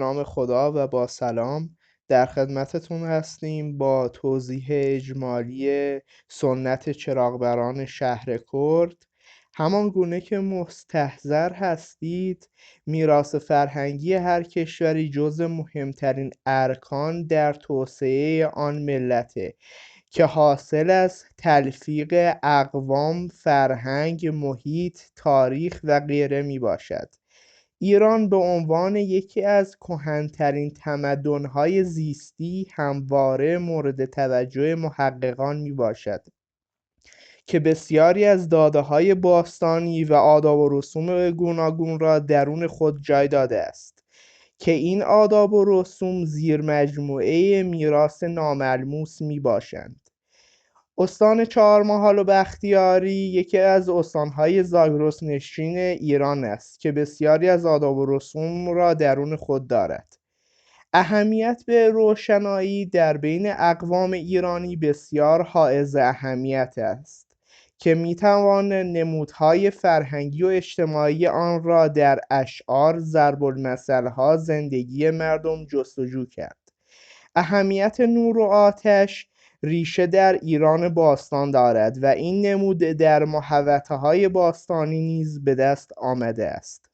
نام خدا و با سلام در خدمتتون هستیم با توضیح اجمالی سنت چراغبران شهر کرد. همان گونه که مستحضر هستید، میراث فرهنگی هر کشوری جزو مهمترین ارکان در توسعه آن ملته که حاصل از تلفیق اقوام، فرهنگ، محیط، تاریخ و غیره می باشد. ایران به عنوان یکی از کهن‌ترین تمدن‌های زیستی همواره مورد توجه محققان میباشد که بسیاری از داده‌های باستانی و آداب و رسوم گوناگون را درون خود جای داده است که این آداب و رسوم زیر مجموعه میراث ناملموس میباشند. استان چهارمحال و بختیاری یکی از استانهای زاگرس نشین ایران است که بسیاری از آداب و رسوم را درون خود دارد. اهمیت به روشنایی در بین اقوام ایرانی بسیار حائز اهمیت است که میتوان نمودهای فرهنگی و اجتماعی آن را در اشعار، ضرب‌المثل‌ها، زندگی مردم جستجو کرد. اهمیت نور و آتش ریشه در ایران باستان دارد و این نمود در محوطه‌های باستانی نیز به دست آمده است.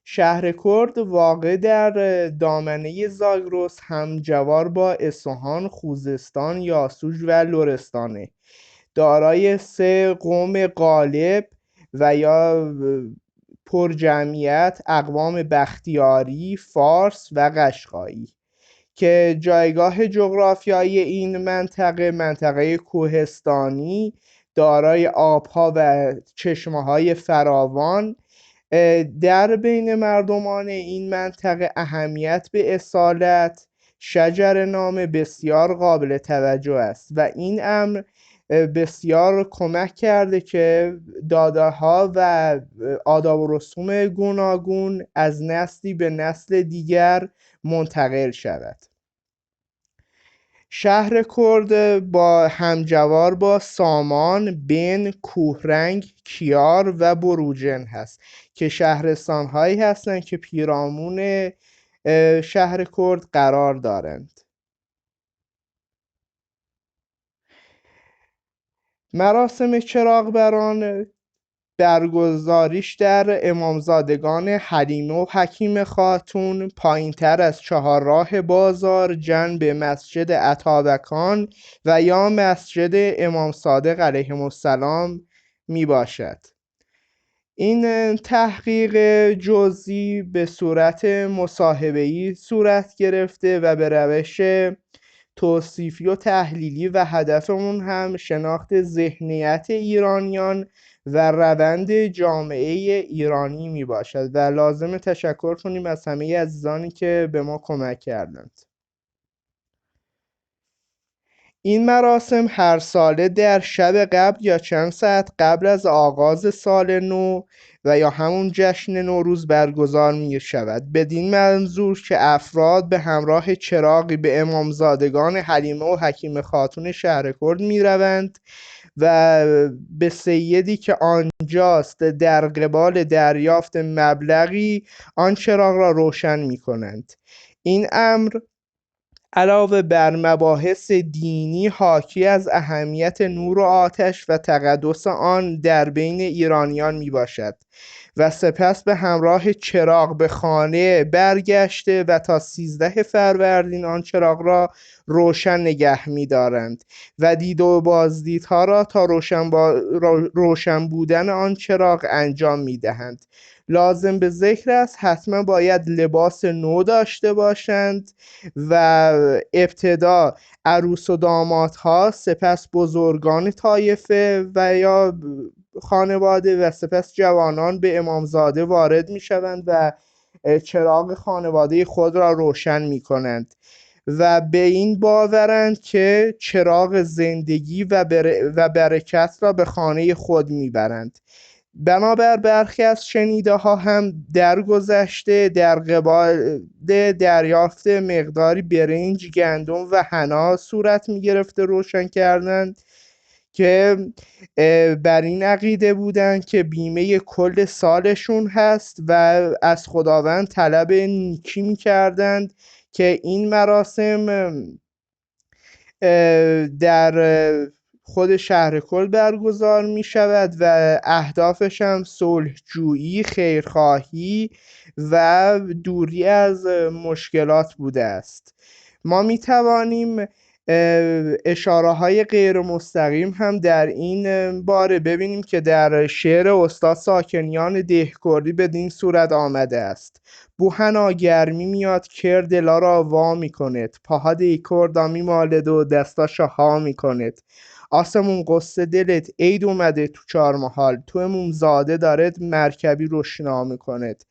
شهر کرد واقع در دامنه زاگرس همجوار با اصفهان، خوزستان، یاسوج و لرستان، دارای 3 قوم غالب و یا پرجمعیت اقوام بختیاری، فارس و قشقایی که جایگاه جغرافیایی این منطقه کوهستانی دارای آبها و چشمه‌های فراوان در بین مردمان این منطقه اهمیت به اصالت شجرنامه بسیار قابل توجه است و این امر بسیار کمک کرده که داده‌ها و آداب و رسوم گوناگون از نسلی به نسل دیگر منتقل شود. شهر کرد با همجوار با سامان، بن، کوهرنگ، کیار و بروجرد هست که شهرستان‌هایی هستند که پیرامون شهر کرد قرار دارند. مراسم چراغبران برگزاریش در امامزادگان حلیمه و حکیم خاتون پایینتر از چهارراه بازار جنب مسجد اتابکان و یا مسجد امام صادق علیهم السلام می باشد. این تحقیق جزئی به صورت مصاحبه‌ای صورت گرفته و به روش توصیفی و تحلیلی و هدف اون هم شناخت ذهنیت ایرانیان و روند جامعه ایرانی می باشد و لازم تشکر کنیم از همه عزیزانی که به ما کمک کردند. این مراسم هر ساله در شب قبل یا چند ساعت قبل از آغاز سال نو و یا همون جشن نوروز برگزار می شود بدین منظور که افراد به همراه چراغی به امامزادگان حلیمه و حکیم خاتون شهر کرد می روند و به سیدی که آنجاست در قبال دریافت مبلغی آن چراغ را روشن می کنند. این امر علاوه بر مباحث دینی حاکی از اهمیت نور و آتش و تقدس آن در بین ایرانیان می باشد و سپس به همراه چراغ به خانه برگشته و تا 13 فروردین آن چراغ را روشن نگه می دارند و دید و بازدیدها را تا روشن بودن آن چراغ انجام می دهند. لازم به ذکر است حتما باید لباس نو داشته باشند و ابتدا عروس و دامادها، سپس بزرگان طایفه و یا خانواده و سپس جوانان به امامزاده وارد می شوند و چراغ خانواده خود را روشن می کنند و به این باورند که چراغ زندگی و برکت را به خانه خود می برند. بنابر برخی از شنیده ها هم در گذشته در قبال دریافت مقداری برنج، گندم و حنا صورت می گرفته روشن کردند که بر این عقیده بودن که بیمه کل سالشون هست و از خداوند طلب نیکی میکردند که این مراسم در خود شهر کل برگزار می شود و اهدافش هم صلح‌جویی، خیرخواهی و دوری از مشکلات بوده است. ما می توانیم اشاره های غیر مستقیم هم در این باره ببینیم که در شعر استاد ساکنیان دهکردی بدین صورت آمده است: بوهنا گرمی میاد کر دلا را وا میکند، پاها دی کردا میمالد و دستاشا ها میکند. آسمون قصه دلت عید اومده تو چهارمحال، تو مومزاده دارد مرکبی روشنا میکند.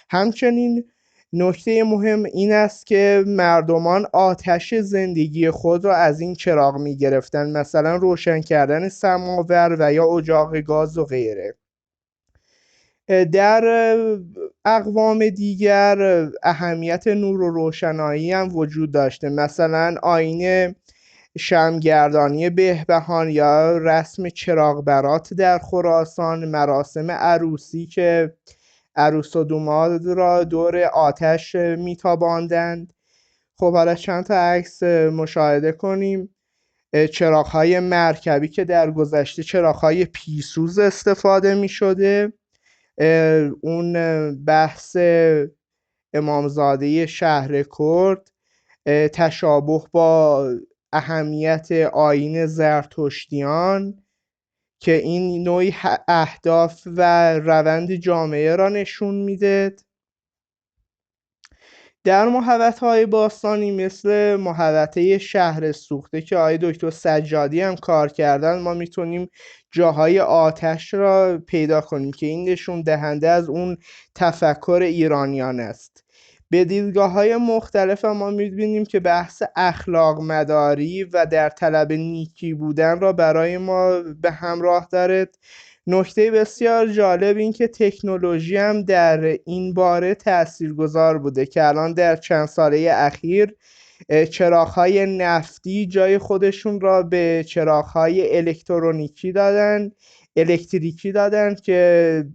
همچنین نکته مهم این است که مردمان آتش زندگی خود را از این چراغ می گرفتن، مثلا روشن کردن سماور و یا اجاق گاز و غیره. در اقوام دیگر اهمیت نور و روشنایی هم وجود داشته، مثلا آیین شمگردانی بهبهان یا رسم چراغ در خراسان، مراسم عروسی که عروس و دوماد را دور آتش میتاباندند. خب حالا چند تا عکس مشاهده کنیم. چراغ‌های مرکبی که در گذشته چراغ‌های پیسوز استفاده می شده. اون بحث امامزاده شهر کرد، تشابه با اهمیت آیین زرتشتیان که این نوعی اهداف و روند جامعه را نشون میده. در محوطه‌های باستانی مثل محوطه شهر سوخته که آقای دکتر سجادی هم کار کردن، ما میتونیم جاهای آتش را پیدا کنیم که این نشون دهنده از اون تفکر ایرانیان است. به دیدگاه‌های مختلف ما می‌بینیم که بحث اخلاق مداری و در طلب نیکی بودن را برای ما به همراه دارد. نکته بسیار جالب این که تکنولوژی هم در این باره تاثیرگذار بوده که الان در چند ساله اخیر چراغ‌های نفتی جای خودشون را به چراغ‌های الکتریکی دادن که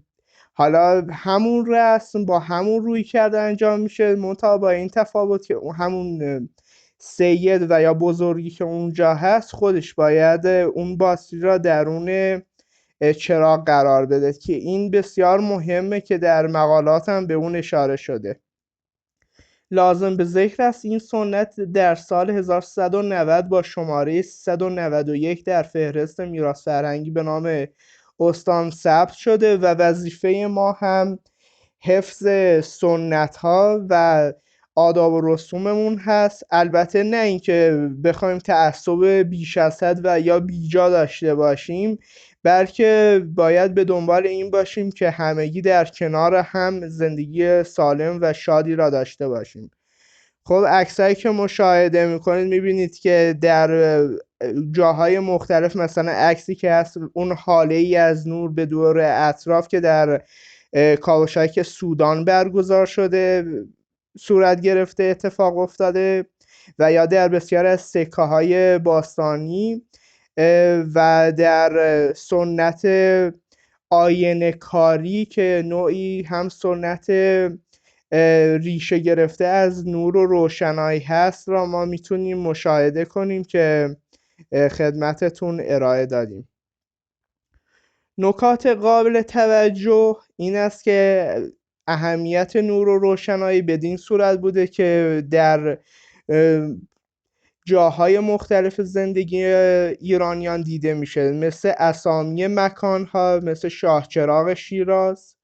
حالا همون رسم با همون روی کرده انجام میشه، منتها با این تفاوت که همون سید و یا بزرگی که اونجا هست خودش باید اون باتری را درون چراغ قرار بده که این بسیار مهمه که در مقالات هم به اون اشاره شده. لازم به ذکر است این سنت در سال 1390 با شماره 391 در فهرست میراث فرهنگی به نام استان ثبت شده و وظیفه ما هم حفظ سنت ها و آداب و رسوممون هست. البته نه اینکه بخوایم تعصب بیش از حد و یا بیجا داشته باشیم، بلکه باید به دنبال این باشیم که همگی در کنار هم زندگی سالم و شادی را داشته باشیم. خب عکسایی که مشاهده میکنید میبینید که در جاهای مختلف، مثلا عکسی که هست اون حاله ای از نور به دور اطراف که در کاوشک سودان برگزار شده صورت گرفته، اتفاق افتاده، و یا در بسیار از سکه های باستانی و در سنت آینه کاری که نوعی هم سنت ریشه گرفته از نور و روشنایی هست را ما میتونیم مشاهده کنیم که خدمتتون ارائه دادیم. نکات قابل توجه این است که اهمیت نور و روشنایی بدین صورت بوده که در جاهای مختلف زندگی ایرانیان دیده میشه، مثل اسامی مکانها مثل شاهچراغ شیراز،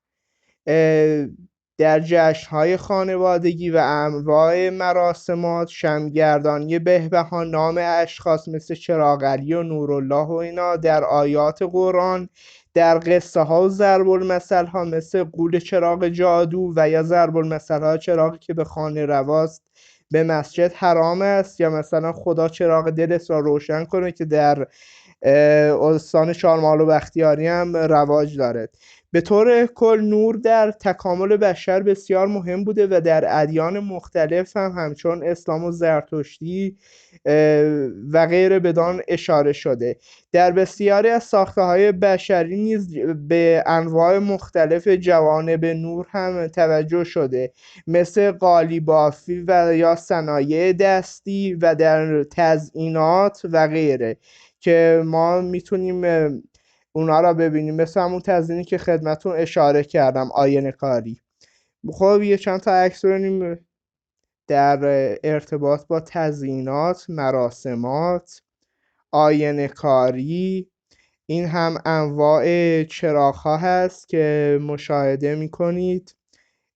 در جشن‌های خانوادگی و انواع مراسمات، شمگردانی بهبهان، نام اشخاص مثل چراغ علی و نورالله و اینا، در آیات قرآن، در قصه ها و ضرب المثل ها مثل غول چراغ جادو و یا ضرب المثل ها چراغی که به خانه رواست به مسجد حرام است، یا مثلا خدا چراغ دلت را روشن کنه که در استان چهارمحال و بختیاری هم رواج داره. به طور کل نور در تکامل بشر بسیار مهم بوده و در ادیان مختلف هم همچون اسلام و زرتشتی و غیره بدان اشاره شده. در بسیاری از ساخته‌های بشری نیز به انواع مختلف جوانب نور هم توجه شده، مثل قالی‌بافی و یا صنایع دستی و در تزئینات و غیره که ما میتونیم اونا را ببینیم، مثل همون تزیینی که خدمتون اشاره کردم، آینه کاری. خب یه چند تا عکس ببینیم در ارتباط با تزیینات، مراسمات، آینه کاری. این هم انواع چراغ‌ها هست که مشاهده می‌کنید.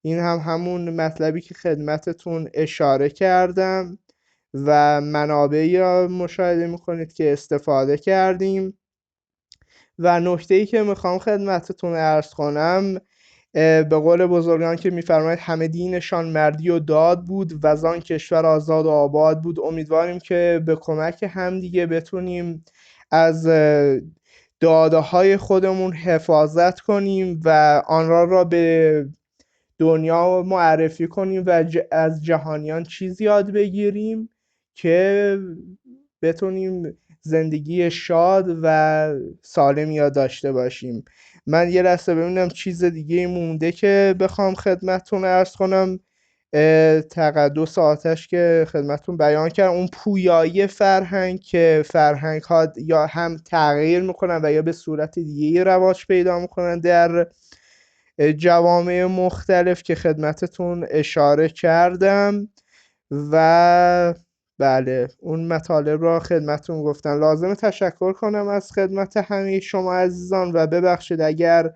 این هم همون مطلبی که خدمتتون اشاره کردم و منابعی را مشاهده می‌کنید که استفاده کردیم. و نکته‌ای که میخوام خدمتتون عرض کنم، به قول بزرگان که میفرماید همه دینشان مردی و داد بود و زان کشور آزاد و آباد بود. امیدواریم که به کمک همدیگه بتونیم از داده های خودمون حفاظت کنیم و آن را به دنیا معرفی کنیم و از جهانیان چیزی یاد بگیریم که بتونیم زندگی شاد و سالمی یاد داشته باشیم. من یه لحظه ببینم چیز دیگه مونده که بخوام خدمتتون عرض کنم. تقدس آتش که خدمتتون بیان کردم، اون پویایی فرهنگ که فرهنگ ها یا هم تغییر میکنن و یا به صورت دیگه رواج پیدا میکنن در جوامع مختلف که خدمتتون اشاره کردم. و بله اون مطالب را خدمتتون گفتم. لازم تشکر کنم از خدمت همه شما عزیزان و ببخشید اگر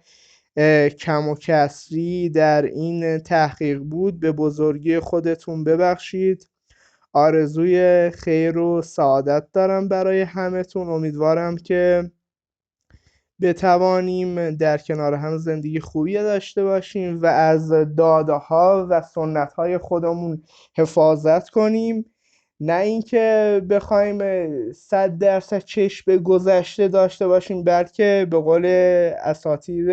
کم و کسری در این تحقیق بود، به بزرگی خودتون ببخشید. آرزوی خیر و سعادت دارم برای همتون. امیدوارم که بتوانیم در کنار هم زندگی خوبی داشته باشیم و از داده ها و سنت های خودمون حفاظت کنیم، نه اینکه بخوایم 100% چشم به گذشته داشته باشیم، بلکه به قول اساتید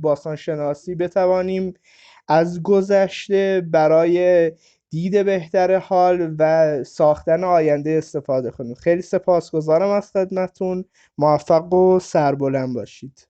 باستانشناسی بتوانیم از گذشته برای دید بهتر حال و ساختن آینده استفاده کنیم. خیلی سپاسگزارم از خدمتتون. موفق و سربلند باشید.